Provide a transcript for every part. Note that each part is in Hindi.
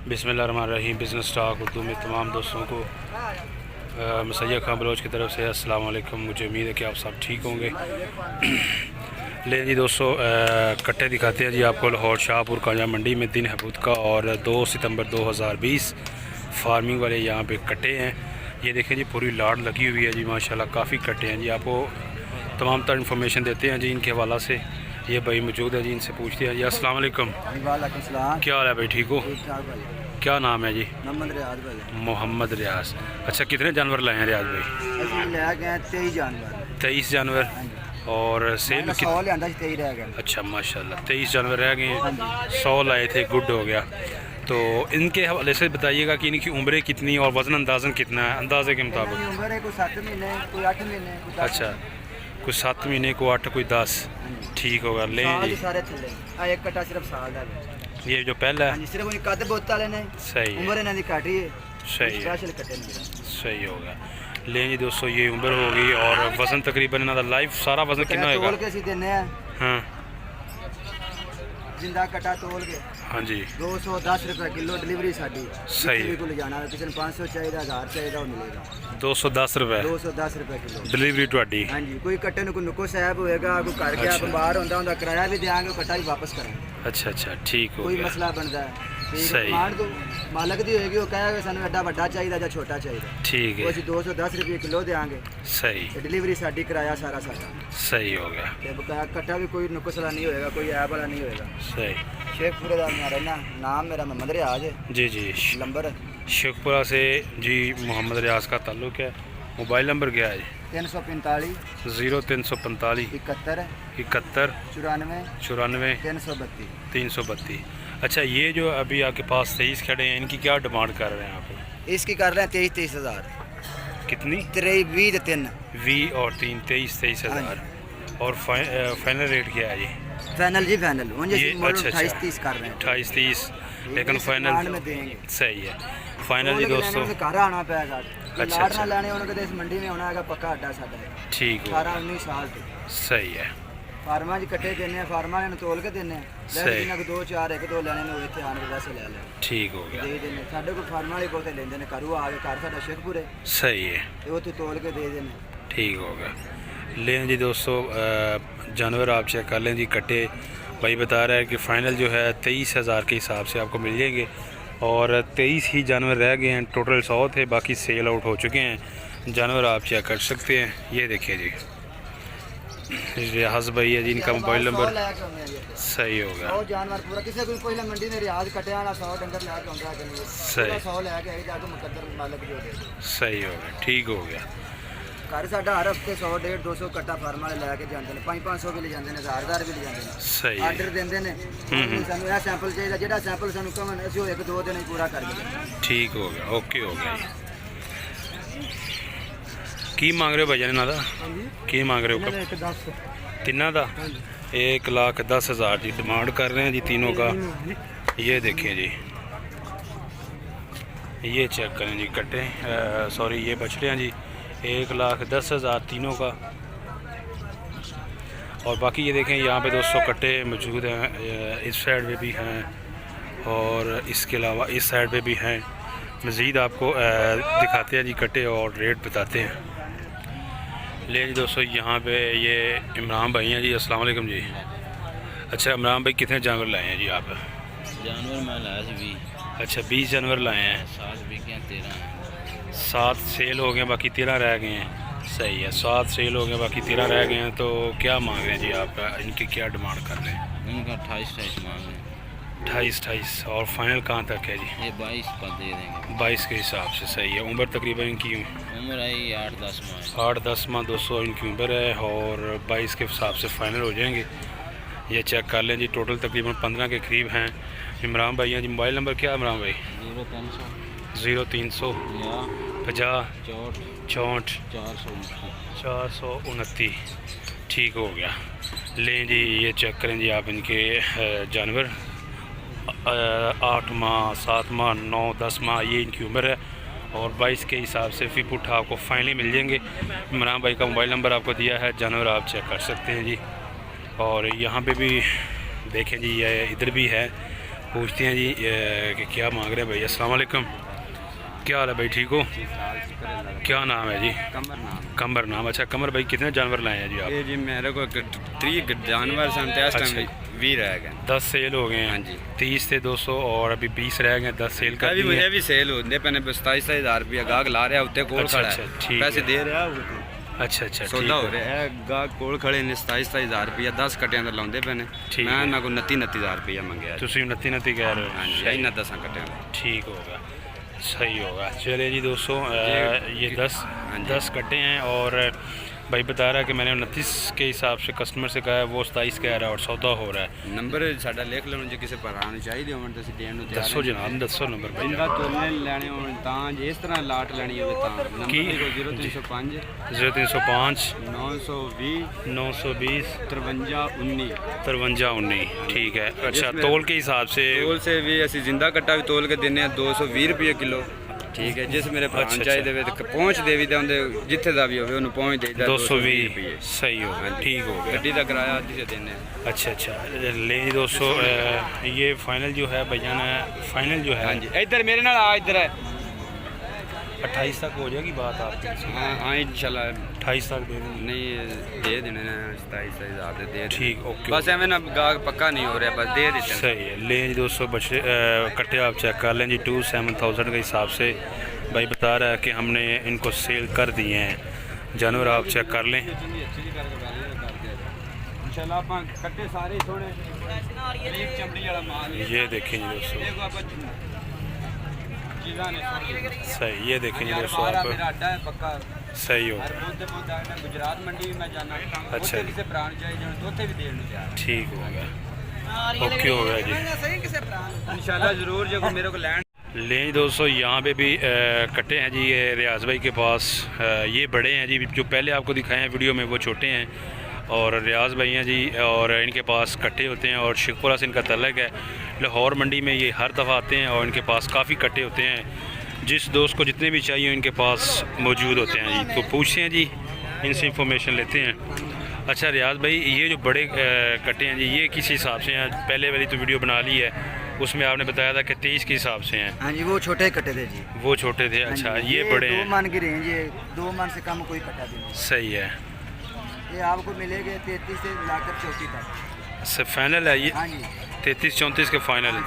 बिस्मिल्लाहिर्रहमानिर्रहीम। बिज़नेस टॉक उर्दू में तमाम दोस्तों को मसैयद खान बलोच की तरफ से अस्सलाम वालेकुम। मुझे उम्मीद है कि आप सब ठीक होंगे। ले जी दोस्तों, कट्टे दिखाते हैं जी आपको लाहौर शाहपुर कांजा मंडी में दिन है बुध का और 2 सितंबर 2020। फार्मिंग वाले यहाँ पे कट्टे हैं। ये देखें जी, पूरी लाड़ लगी हुई है जी, माशाल्लाह काफ़ी कट्टे हैं जी। आपको तमाम तर इन्फॉर्मेशन देते हैं जी इनके हवाला से। ये भाई मौजूद है जी, इनसे पूछते हैं जी। अस्सलाम वालेकुम। क्या हाल है भाई, ठीक हो? क्या नाम है जी? मोहम्मद रियाज। अच्छा, कितने जानवर लाए हैं रियाज भाई? 23 जानवर। और सेल अच्छा माशाल्लाह 23 जानवर रह गए हैं। 100 लाए थे, गुड हो गया। तो इनके हवाले से बताइएगा कि इनकी उम्रें कितनी और वज़न अंदाज़न कितना है, अंदाजे के मुताबिक? अच्छा, कोई 7 महीने, कोई 8, कोई 10। ठीक होगा। ले जी, ये जो पहला है सही सही होगा। ले जी दोस्तों, ये उम्र होगी और वज़न तकरीबन इन्हों लाइफ सारा वज़न कितना होगा? हाँ जिंदा कटा तोल के हाँ जी, 210 रुपए किलो डिलीवरी साडी। सही को ले जाना है, किसी ने 500 चाहिए, 1000 चाहिए, वो मिलेगा। 210 रुपए 210 रुपए किलो डिलीवरी ਤੁਹਾਡੀ। हाँ जी, कोई कट्टे को नुको साहब होएगा, कोई घर गया बीमार होता उनका किराया भी देंगे, कट्टा भी वापस करेंगे। अच्छा अच्छा, ठीक हो कोई गया। मसला बनता है सही। मान तो मालक दी होएगी, वो कहेगा सानू एडा बड़ा चाहिए या छोटा चाहिए, ठीक है, वो ਅਸੀਂ 210 रुपए किलो देंगे। सही डिलीवरी साडी, किराया सारा साਡਾ सही हो गया। ते बकाया कट्टा भी कोई नुकसला नहीं होएगा, कोई ऐप वाला नहीं होएगा। सही। शेखपुरे का मैं रहना, नाम मेरा मोहम्मद रियाज है जी जी, नंबर शेखपुरा से जी मोहम्मद रियाज का ताल्लुक़ है। मोबाइल नंबर क्या है जी? 345 0345 71 71 94 94 332। 332। अच्छा, ये जो अभी आपके पास 23 खड़े हैं, इनकी क्या डिमांड कर रहे हैं आप? इसकी कर रहे हैं 23 हज़ार। कितनी? 23 3 20 और 3 23 हज़ार। और फाइनल रेट क्या है जी? फाइनल जी फाइनल ये अच्छा 28 30 कर रहे हैं। 28 30, लेकिन फाइनल में देंगे। सही है। फाइनल जी दोस्तों, घर आना पेगा। अच्छा, लाड़ अच्छा। ना लेने उन्होंने इस मंडी में होना है, पक्का अड्डा साडा है। ठीक हो 18 19 साल तो सही है। फार्मा जी कट्टे देने हैं, फार्मा ने तोल के देने हैं। सही। जिन्ना को 2 4 1 2 लेने ने वो इत्थे आने के वैसे ले ले ठीक हो गया। दे देने। साडे को फार्मा वाले कोल ते लेंदे ने, करू आ के घर साडा शेखपुरे सही है, ते वो तो तोल के दे देने। ठीक हो गया। लें जी दोस्तों, जानवर आप चेक कर लें जी। कट्टे भाई बता रहा है कि फ़ाइनल जो है 23 हज़ार के हिसाब से आपको मिल जाएंगे और 23 ही जानवर रह गए हैं। टोटल 100 थे, बाकी सेल आउट हो चुके हैं। जानवर आप चेक कर सकते हैं। ये देखिए जी, रियाज भाई है जी, इनका मोबाइल नंबर सही होगा। 100 जानवर पूरा किसी को पहले मंडी में रियाज कटे आना 100 डंगर ला के आंदा के सही 100 लेके आई जाके मुकद्दर मालिक जो दे। सही हो गया, ठीक हो गया। घर साडा हर हफ्ते 100 150 200 कट्टा फार्म वाले लेके जाते हैं। 500 500 भी ले जाते हैं, 1000 भी ले जाते हैं। सही है। आर्डर देंदे ने सानू यह सैंपल चाहिए, जेड़ा सैंपल सानू कहन असि 1 2 दिन पूरा करके देंगे। ठीक हो गया, ओके हो गया जी। की मांग रहे हो भाईजान इन्हों का? की मांग रहे हो? तीनों का 1,10,000 जी डिमांड कर रहे हैं जी तीनों का। ये देखिए जी, ये चेक करें जी कट्टे, सॉरी ये बछड़े हैं जी। 1,10,000 तीनों का। और बाकी ये देखें यहाँ पे दोस्तों कट्टे मौजूद हैं, इस साइड पे भी हैं और इसके अलावा इस साइड पे भी हैं। मज़ीद आपको दिखाते हैं जी कट्टे और रेट बताते हैं। ले जी दोस्तों, यहाँ पे ये इमरान भाई हैं जी। अस्सलाम वालेकुम जी। अच्छा इमरान भाई, कितने जानवर लाए हैं जी आप? जानवर मैं लाया था 20। अच्छा 20 जानवर लाए हैं। 7 बिके 13 हैं। 7 सेल हो गए, बाकी 13 रह गए हैं। सही है, 7 सेल हो गए, बाकी 13 रह गए हैं। तो क्या मांग रहे हैं जी आप? इनकी क्या डिमांड कर रहे हैं? इनका 28 मांग है। 28 और फाइनल कहाँ तक है जी? ये 22 पर दे देंगे। 22 के हिसाब से। सही है। उम्र तकरीबन इनकी उम्र आई 8-10 माह। 8-10 माह दोस्तों इनकी उम्र है और 22 के हिसाब से फ़ाइनल हो जाएंगे। ये चेक कर लें जी, टोटल तकरीबन 15 के करीब हैं। इमरान भाई हैं जी। मोबाइल नंबर क्या है इमरान भाई? 0300 50 64 429। ठीक हो गया। लें जी, ये चेक करें जी आप इनके जानवर। 8 माह 7 माह 9 10 माह ये इनकी उम्र है और 22 के हिसाब से फ़ी पुट्ठा आपको फाइनली मिल जाएंगे। इमरान भाई का मोबाइल नंबर आपको दिया है, जानवर आप चेक कर सकते हैं जी। और यहाँ पे भी देखें जी, ये इधर भी है पूछते हैं जी कि क्या मांग रहे हैं भाई। अस्सलाम वालेकुम, क्या हाल है भाई, ठीक हो? क्या नाम है जी? कमर नाम कमर नाम। अच्छा कमर भाई, कितने जानवर लाए हैं जी आप? ये जी मेरे को 30 जानवर सन ते इस टाइम 20 रह गए। 10 सेल हो गए हैं। हाँ जी। 30 थे 200 और अभी 20 रह गए, 10 सेल कर अभी दिए मुझे हैं। भी सेल होते पैने 27,000 रुपया गाहक ला रहा उत्ते कोल अच्छा, खड़ा अच्छा, है, ठीक पैसे है। दे रहा अच्छा अच्छा, ठीक सौदा हो है। रहा है, गाहक कोल खड़े ने 27,000 रुपया 10 कट्टियां दा लाਉਂਦੇ पैने। ठीक मैं है। ना को 29,000 रुपया मंगया। तुम 29 कह रहे हो? हाँ जी, इन्ना 10 कट्टियां दा। ठीक होगा, सही होगा। चलिए जी दोस्तों, ये 10 हाँ जी। 10 कट्टे हैं और भाई बता रहा है कि मैंने 29 के हिसाब से कस्टमर से कहा है, वो 27 कह रहा है और सौदा हो रहा है। नंबर साडा लिख लो जे किसी भरा ਨੂੰ ਚਾਹੀਦੇ ਹੋਣ ਤੁਸੀਂ ਦੇਣ ਨੂੰ ਤਿਆਰ दसो जनाब, दसो नंबर भाई। ਬੰਦਾ ਤੋਲਣੇ ਲੈਣੇ ਹੋਣ ਤਾਂ ਜੇ ਇਸ ਤਰ੍ਹਾਂ ਲਾਟ ਲੈਣੀ ਹੋਵੇ ਤਾਂ ਨੰਬਰ ਕੀ? ਲਿਖੋ 0305 0305 920 920 5319। 5319। ठीक है। अच्छा, जिसमें- तोल के हिसाब से? तोल से भी ਅਸੀਂ जिंदा कट्टा भी तोल के देने 220 रुपये किलो। ठीक है, जिस मेरे भरा अच्छा, चाहिए वे तो पहुँच देवी दे ਉਹਦੇ ਜਿੱਥੇ ਦਾ ਵੀ ਹੋਵੇ ਉਹਨੂੰ ਪਹੁੰਚ ਦੇਈਦਾ 220 रुपये। सही हो गया, ठीक हो गया। ਗੱਡੀ ਦਾ ਕਿਰਾਇਆ ਅੱਧੀ ਦੇ ਦੇਣੇ। अच्छा अच्छा, ले जी दोस्तों, ये फाइनल जो है भैया ना, फाइनल जो है हाँ जी, इधर मेरे नाल आ इधर है। 28 तक हो जाएगी बात आपकी? हाँ हाँ इंशाल्लाह 28 तक दे देंगे। नहीं दे देने 27,000 दे दे। ठीक, ओके। बस एवं ना गाहक पक्का नहीं हो रहा, बस दे देते हैं। सही है। ले जी दोस्तों, बच्चे कट्टे आप चेक कर लें जी। 27,000 के हिसाब से भाई बता रहा है कि हमने इनको सेल कर दिए हैं जानवर, आप चेक कर लें। इंशाल्लाह अपन कट्टे सारे सोने एक चमड़ी वाला माल है। ये देखें जी दोस्तों, देखो अपन चीज़ां ने सही। ये देखें जी दोस्तों हमारा आप, मेरा अड्डा है पक्का। सही हो हर गया, बुध बुध आना गुजरात मंडी भी मैं जाना। अच्छा उत्थे जी। किसे प्राण चाहिए तो उत्थे भी देने तैयार। ठीक हो गया, ओके हो गया जी। इंशाल्लाह जरूर जो मेरे को लैंड ले जी दोस्तों, यहाँ पे भी कट्टे हैं जी, ये रियाज भाई के पास। ये बड़े हैं जी, जो पहले आपको दिखाए हैं वीडियो में वो छोटे हैं, और रियाज भाई हैं जी, और इनके पास कट्टे होते हैं और शिखपुरा से इनका तल्लक है। लाहौर मंडी में ये हर दफ़ा आते हैं और इनके पास काफ़ी कट्टे होते हैं। जिस दोस्त को जितने भी चाहिए इनके पास मौजूद होते हैं जी। तो पूछते हैं जी, इनसे इंफॉर्मेशन लेते हैं। अच्छा रियाज भाई, ये जो बड़े कट्टे हैं जी, ये किस हिसाब से हैं? पहले वाली तो वीडियो बना ली है, उसमें आपने बताया था कि 23 के हिसाब से हैं। हाँ जी, वो छोटे कट्टे थे जी। वो छोटे थे। हाँ अच्छा, जी, ये बड़े 2 हैं। मन की रेंज है, 2 मन से कम कोई कट्टा भी नहीं। सही है। ये आपको मिलेगा 33 से लाकर 34 तक। सब फाइनल है ये? हाँ जी, 33-34 के फाइनल।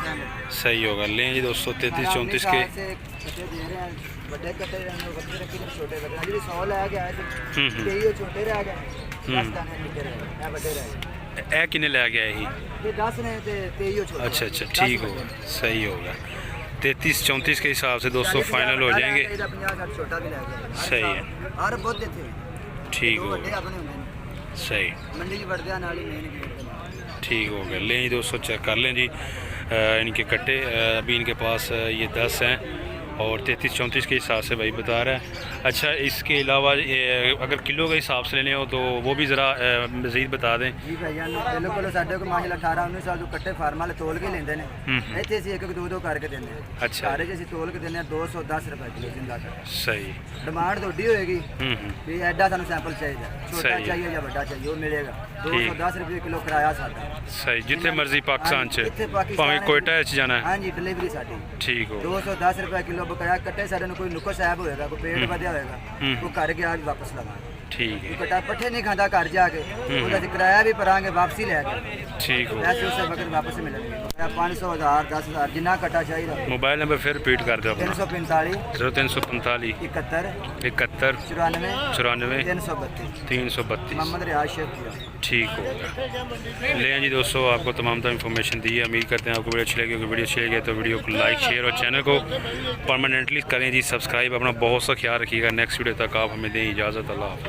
सही होगा। लें जी दोस्तों, 33-34 के। कट्टे दे रहे हैं, बड़े कट्टे बच्चे रखे थे, छोटे कट्टे। अभी 100 ला के आए थे, हम्म। ये छोटे रह गए, 10 दाने निकले रह गए, ये बड़े रह गए। ए किन्ने लै गया ही? ये 10 ने ते 23 छोटे। अच्छा अच्छा, 10 ठीक बड़े। होगा, सही होगा। 33-34 के हिसाब से दोस्तों 40 फाइनल हो बड़ा जाएंगे। है, इधर 50-60 छोटा भी लग गया। सही है। और बहुत देते हैं, ठीक 2 होगा, बड़े अपने होंगे ने। सही, मंडी की बढ़ते नाली मेन की। ठीक हो गया। लें जी दोस्तों, चेक कर लें जी इनके कट्टे। अभी इनके पास ये 10 हैं और 33-34 के हिसाब से भाई बता रहा है। अच्छा, इसके अलावा अगर किलो के हिसाब से लेने हो तो वो भी ज़रा मज़ीद बता दें। जी भैया बिल्कुल साढ़े को माशाल्लाह 18-19 साल जो कट्टे फार्म वाले तोल के लेंदे ने। ਇੱਥੇ ਅਸੀਂ 1-2 ਕਰਕੇ ਦਿੰਦੇ ਹਾਂ। अच्छा। ਸਾਰੇ 'ਚ ਅਸੀਂ ਤੋਲ ਕੇ ਦਿੰਦੇ ਹਾਂ 210 ਰੁਪਏ ਕਿਲੋ ਜਿੰਦਾ ਕਾ। सही। ਡਿਮਾਂਡ ਤੁਹਾਡੀ ਹੋਏਗੀ ਵੀ ਐਡਾ ਸਾਨੂੰ ਸੈਂਪਲ ਚਾਹੀਦਾ, ਛੋਟਾ सही है। ਚਾਹੀਏ ਜਾਂ ਵੱਡਾ ਚਾਹੀਏ ਉਹ ਮਿਲੇਗਾ। 210 ਰੁਪਏ ਕਿਲੋ ਕਿਰਾਇਆ ਸਾਡਾ। सही, जिथे मर्जी पाकिस्तान च, जिथे पाकिस्तान भावें है। कोयटा च जाना है। ਹਾਂਜੀ ਡਿਲੀਵਰੀ ਸਾਡੀ। ठीक हो, 210 ਰੁਪਏ ਕਿਲੋ ਬਕਾਇਆ ਕੱਟੇ ਸਾਡੇ ਨੂੰ ਕੋਈ ਨੁਕਰ ਸਾਹਿਬ ਹੋਏਗਾ, ਕੋਈ ਪੇਟ ਵਧਿਆ ਹੋਏਗਾ, ਉਹ ਘਰ ਗਿਆ ਵੀ ਵਾਪਸ ਲਵਾਂਗੇ। ठीक है, ਕਟਾ ਪੱਠੇ ਨਹੀਂ ਖਾਂਦਾ ਘਰ ਜਾ ਕੇ, ਉਹਦਾ ਅਸੀਂ ਕਿਰਾਇਆ ਵੀ ਭਰਾਂਗੇ, ਵਾਪਸੀ ਲੈ ਕੇ ठीक हो। पैसे उसे वक्त वापस मिलेंगे। 500 1000 10,000 जिन्ना कट्टा चाहिए। मोबाइल नंबर फिर रिपीट कर दो अपना। 345 0345 71 71 94 94 332 332। मोहम्मद रियाज शेख किया। ठीक होगा। ले जी दोस्तों, आपको तमाम तरह इन्फॉर्मेशन दी है। उम्मीद करते हैं आपको वीडियो अच्छी लगी। अगर वीडियो अच्छी लगी तो वीडियो को लाइक शेयर और चैनल को परमानेंटली करें जी सब्सक्राइब। अपना बहुत सा ख्याल रखिएगा। नेक्स्ट वीडियो तक आप हमें दें इजाज़त। अल्लाह हाफ़िज़।